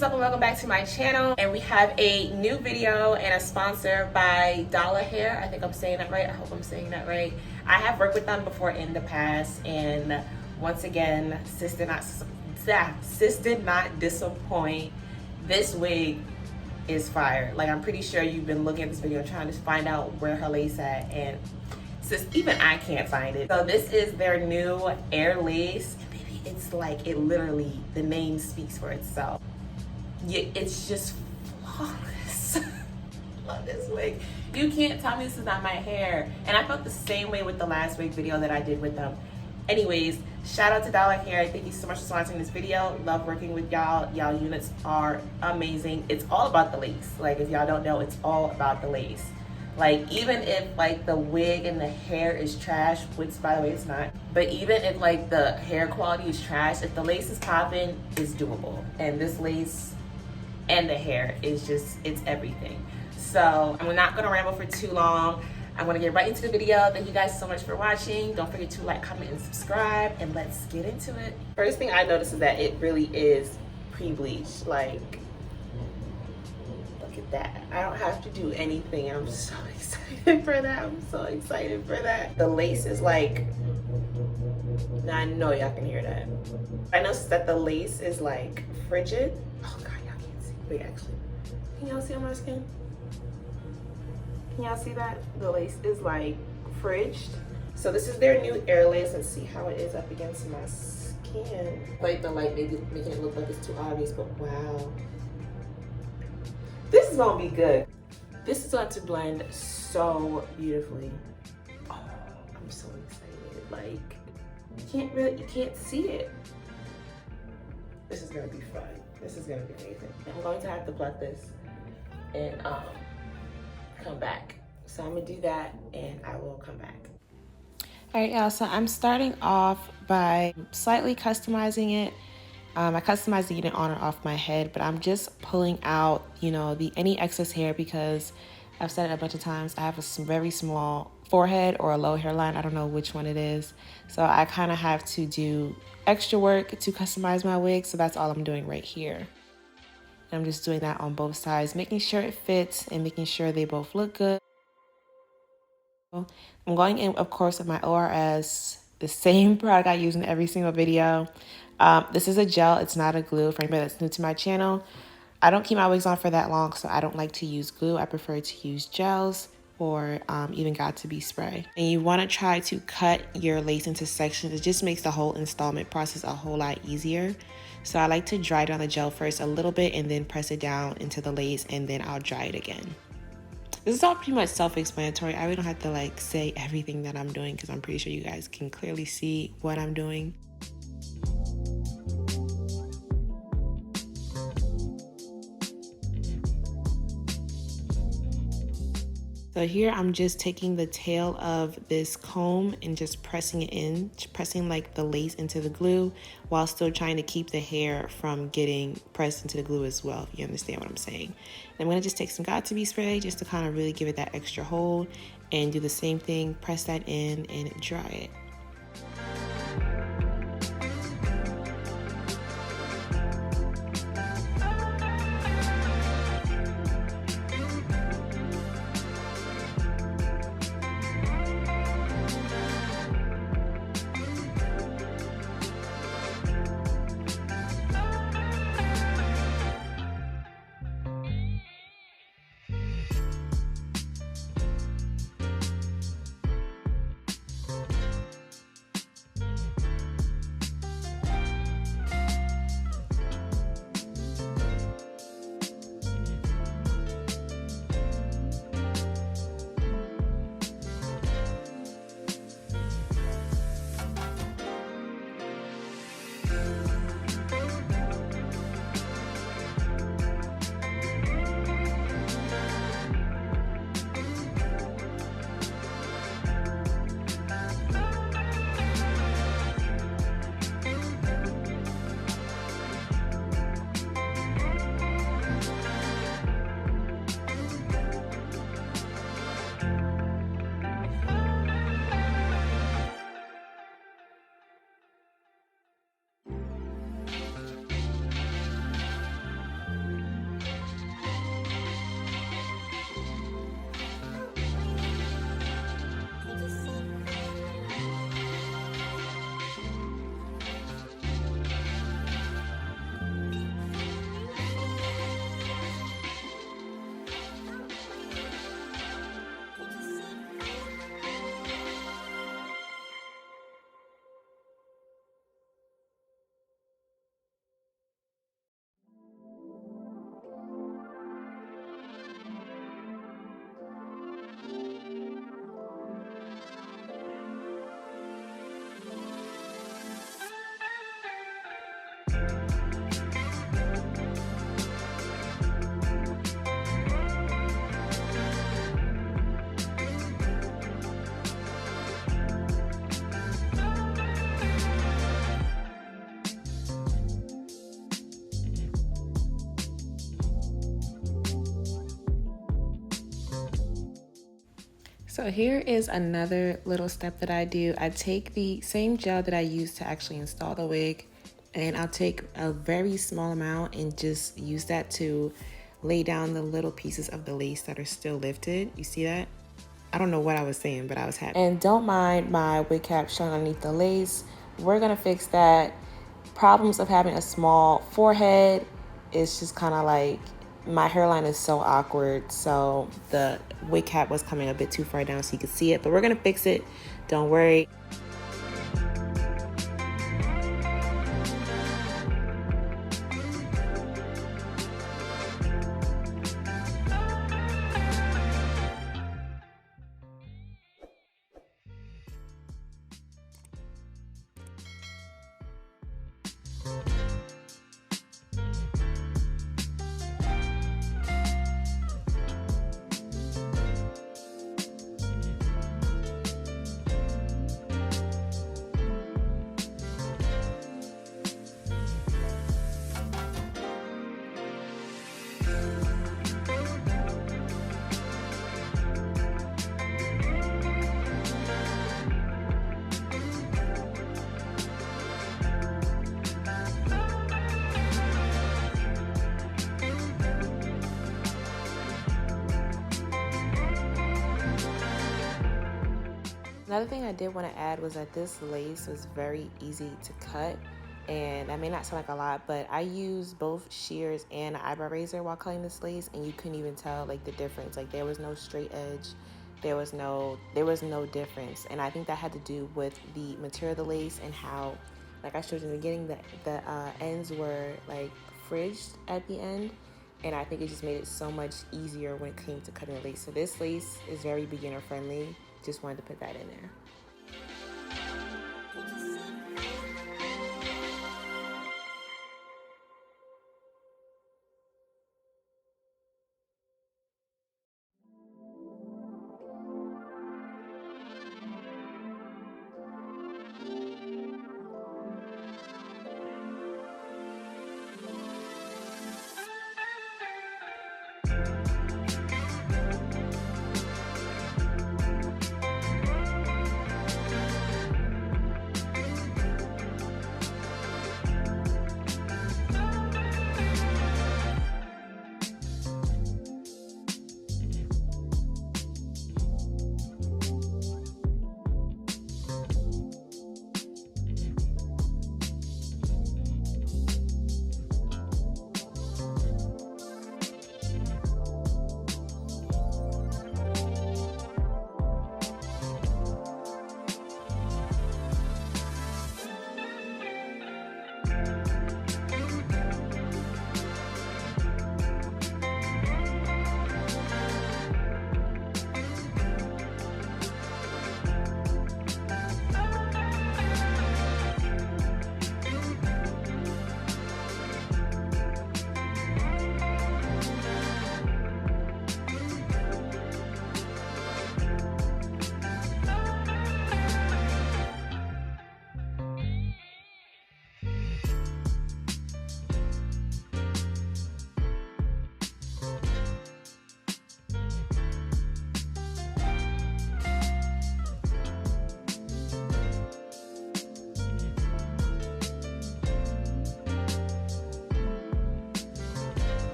is up and welcome back to my channel, and we have a new video and a sponsor by DolaHair. I think I'm saying that right. I hope I'm saying that right. I have worked with them before in the past, and once again, sis did not disappoint. This wig is fire. Like, I'm pretty sure you've been looking at this video trying to find out where her lace at, and sis, even I can't find it. So this is their new air lace. It's like, it literally, the name speaks for itself. Yeah, it's just flawless. Love this wig. You can't tell me this is not my hair. And I felt the same way with the last wig video that I did with them. Anyways, shout out to DolaHair. Thank you so much for sponsoring this video. Love working with y'all. Y'all units are amazing. It's all about the lace. Like, if y'all don't know, it's all about the lace. Like, even if like the wig and the hair is trash, which by the way it's not, but even if like the hair quality is trash, if the lace is popping, it's doable. And this lace and the hair is just, it's everything. So I'm not gonna ramble for too long. I'm gonna get right into the video. Thank you guys so much for watching. Don't forget to like, comment, and subscribe, and let's get into it. First thing I noticed is that it really is pre-bleached. Like, look at that. I don't have to do anything. I'm so excited for that. I'm so excited for that. The lace is like, I know y'all can hear that. I noticed that the lace is like frigid. Oh God, y'all can't see. Wait, actually, can y'all see on my skin? Can y'all see that? The lace is like fridged. So this is their new air lace. Let's see how it is up against my skin. Like the light maybe making it look like it's too obvious, but wow. This is gonna be good. This is going to blend so beautifully. Oh, I'm so excited. Like, you can't see it. This is gonna be fun. This is gonna be amazing. I'm going to have to pluck this and come back. So I'm gonna do that and I will come back. All right, y'all, so I'm starting off by slightly customizing it. I customized the unit on and off my head, but I'm just pulling out, you know, any excess hair because I've said it a bunch of times. I have a very small forehead or a low hairline. I don't know which one it is. So I kind of have to do extra work to customize my wig. So that's all I'm doing right here. And I'm just doing that on both sides, making sure it fits and making sure they both look good. I'm going in, of course, with my ORS, the same product I use in every single video. This is a gel, it's not a glue. For anybody that's new to my channel, I don't keep my wigs on for that long, so I don't like to use glue. I prefer to use gels or even got to be spray. And you want to try to cut your lace into sections. It just makes the whole installment process a whole lot easier. So I like to dry down the gel first a little bit and then press it down into the lace, and then I'll dry it again. This is all pretty much self-explanatory. I really don't have to like say everything that I'm doing because I'm pretty sure you guys can clearly see what I'm doing. So here I'm just taking the tail of this comb and just pressing it in, pressing like the lace into the glue while still trying to keep the hair from getting pressed into the glue as well, if you understand what I'm saying. And I'm gonna just take some got-to-be spray just to kind of really give it that extra hold and do the same thing, press that in and dry it. So here is another little step that I do. I take the same gel that I used to actually install the wig, and I'll take a very small amount and just use that to lay down the little pieces of the lace that are still lifted. You see that? I don't know what I was saying, but I was happy. And don't mind my wig cap showing underneath the lace. We're gonna fix that. Problems of having a small forehead is just kind of like, my hairline is so awkward, so the wig cap was coming a bit too far down so you could see it, but we're gonna fix it, don't worry. Another thing I did want to add was that this lace was very easy to cut, and that may not sound like a lot, but I used both shears and an eyebrow razor while cutting this lace, and you couldn't even tell like the difference. Like there was no straight edge, there was no difference, and I think that had to do with the material of the lace and how, like I showed you in the beginning, the ends were like fringed at the end, and I think it just made it so much easier when it came to cutting the lace. So this lace is very beginner friendly. Just wanted to put that in there.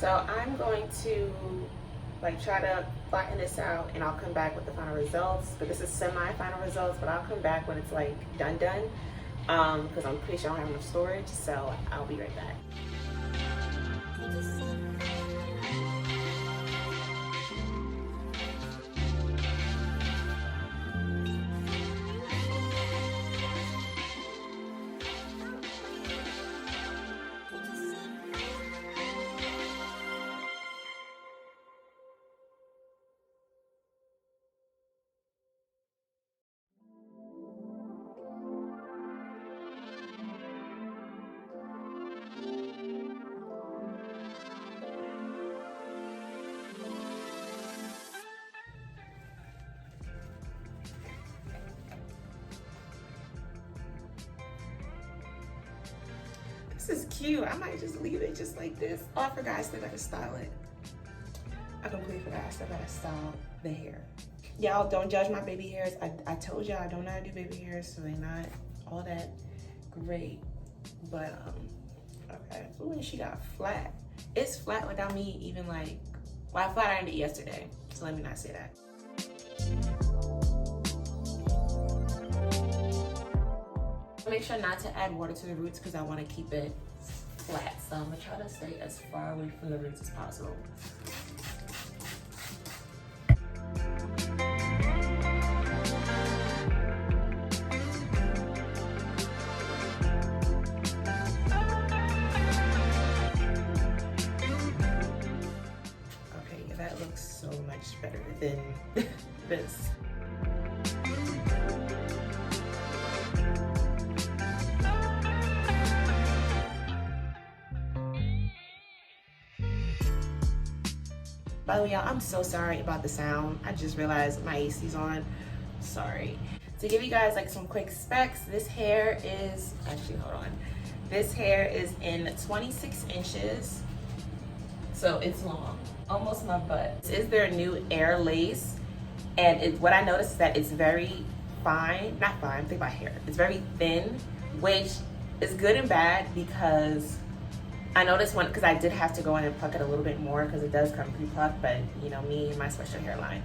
So I'm going to like try to flatten this out, and I'll come back with the final results. But this is semi-final results, but I'll come back when it's like done because I'm pretty sure I don't have enough storage, so I'll be right back. is cute. I might just leave it just like this. Oh, I forgot, I still gotta style it. I completely forgot, I still gotta style the hair. Y'all don't judge my baby hairs. I told y'all I don't know how to do baby hairs, so they're not all that great. But, okay. Ooh, and she got flat. It's flat without me even like, well, I flat ironed it yesterday, so let me not say that. Make sure not to add water to the roots because I want to keep it flat. So I'm gonna try to stay as far away from the roots as possible. Okay, yeah, that looks so much better than this. By the way, y'all, I'm so sorry about the sound. I just realized my AC's on. Sorry. To give you guys like some quick specs, this hair is, actually, hold on. This hair is in 26 inches. So it's long, almost my butt. This is their new Air Lace. And what I noticed is that it's very fine, not fine, think about hair. It's very thin, which is good and bad because I noticed because I did have to go in and pluck it a little bit more because it does come pre-plucked, but you know, me and my special hairline.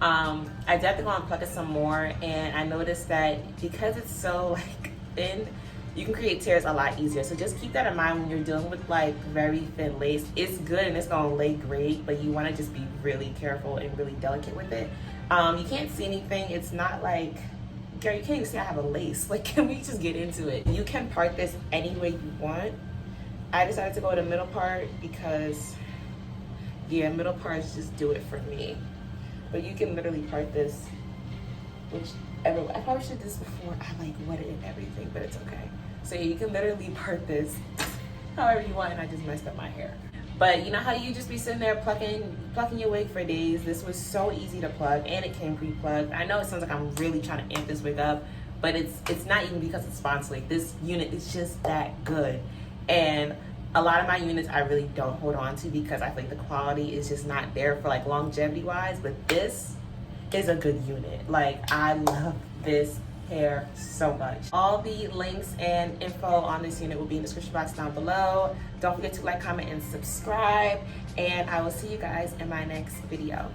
I did have to go and pluck it some more, and I noticed that because it's so like thin, you can create tears a lot easier. So just keep that in mind when you're dealing with like very thin lace. It's good and it's gonna lay great, but you wanna just be really careful and really delicate with it. You can't see anything. It's not like, girl, you can't even see I have a lace. Like, can we just get into it? You can part this any way you want. I decided to go with the middle part because, yeah, middle parts just do it for me. But you can literally part this, whichever. I probably should do this before I like wet it and everything, but it's okay. So yeah, you can literally part this however you want, and I just messed up my hair. But you know how you just be sitting there plucking your wig for days? This was so easy to plug, and it came pre-plugged. I know it sounds like I'm really trying to amp this wig up, but it's not even because it's sponsored. This unit is just that good. And a lot of my units I really don't hold on to because I think the quality is just not there for like longevity wise, but this is a good unit. Like, I love this hair so much. All the links and info on this unit will be in the description box down below. Don't forget to like, comment, and subscribe, and I will see you guys in my next video.